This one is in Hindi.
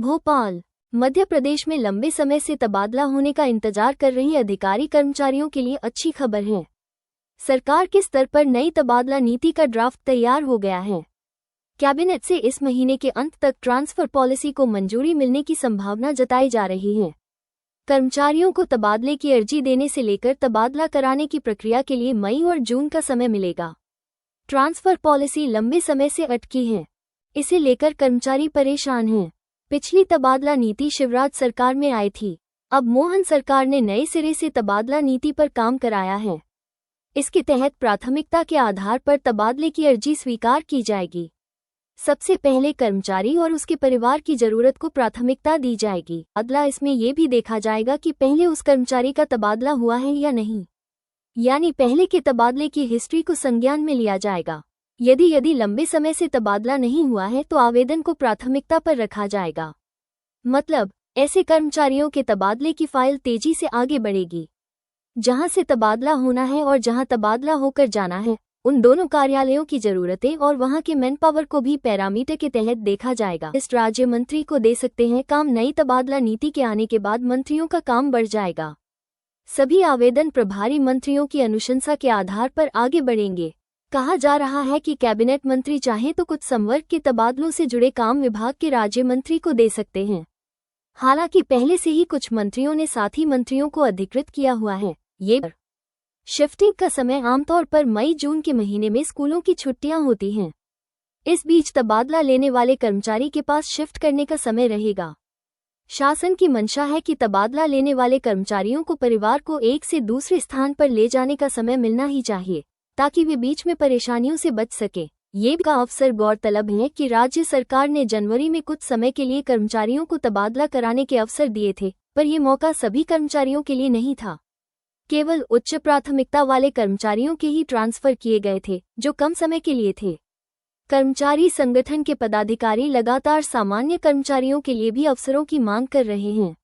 भोपाल, मध्य प्रदेश में लंबे समय से तबादला होने का इंतजार कर रही अधिकारी कर्मचारियों के लिए अच्छी खबर है। सरकार के स्तर पर नई तबादला नीति का ड्राफ्ट तैयार हो गया है। कैबिनेट से इस महीने के अंत तक ट्रांसफर पॉलिसी को मंजूरी मिलने की संभावना जताई जा रही है। कर्मचारियों को तबादले की अर्जी देने से लेकर तबादला कराने की प्रक्रिया के लिए मई और जून का समय मिलेगा। ट्रांसफर पॉलिसी लंबे समय से अटकी है, इसे लेकर कर्मचारी परेशान हैं। पिछली तबादला नीति शिवराज सरकार में आई थी। अब मोहन सरकार ने नए सिरे से तबादला नीति पर काम कराया है। इसके तहत प्राथमिकता के आधार पर तबादले की अर्जी स्वीकार की जाएगी। सबसे पहले कर्मचारी और उसके परिवार की जरूरत को प्राथमिकता दी जाएगी। अगला इसमें यह भी देखा जाएगा कि पहले उस कर्मचारी का तबादला हुआ है या नहीं, यानी पहले के तबादले की हिस्ट्री को संज्ञान में लिया जाएगा। यदि लंबे समय से तबादला नहीं हुआ है तो आवेदन को प्राथमिकता पर रखा जाएगा। मतलब ऐसे कर्मचारियों के तबादले की फाइल तेजी से आगे बढ़ेगी। जहां से तबादला होना है और जहां तबादला होकर जाना है, उन दोनों कार्यालयों की जरूरतें और वहां के मैनपावर को भी पैरामीटर के तहत देखा जाएगा। इस राज्य मंत्री को दे सकते हैं काम। नई तबादला नीति के आने के बाद मंत्रियों का काम बढ़ जाएगा। सभी आवेदन प्रभारी मंत्रियों की अनुशंसा के आधार पर आगे बढ़ेंगे। कहा जा रहा है कि कैबिनेट मंत्री चाहें तो कुछ संवर्ग के तबादलों से जुड़े काम विभाग के राज्य मंत्री को दे सकते हैं। हालांकि पहले से ही कुछ मंत्रियों ने साथी मंत्रियों को अधिकृत किया हुआ है। ये शिफ्टिंग का समय आमतौर पर मई जून के महीने में स्कूलों की छुट्टियां होती हैं। इस बीच तबादला लेने वाले कर्मचारी के पास शिफ्ट करने का समय रहेगा। शासन की मंशा है कि तबादला लेने वाले कर्मचारियों को परिवार को एक से दूसरे स्थान पर ले जाने का समय मिलना ही चाहिए, ताकि वे बीच में परेशानियों से बच सके। ये का अवसर गौरतलब है कि राज्य सरकार ने जनवरी में कुछ समय के लिए कर्मचारियों को तबादला कराने के अवसर दिए थे, पर यह मौका सभी कर्मचारियों के लिए नहीं था। केवल उच्च प्राथमिकता वाले कर्मचारियों के ही ट्रांसफर किए गए थे, जो कम समय के लिए थे। कर्मचारी संगठन के पदाधिकारी लगातार सामान्य कर्मचारियों के लिए भी अवसरों की मांग कर रहे हैं।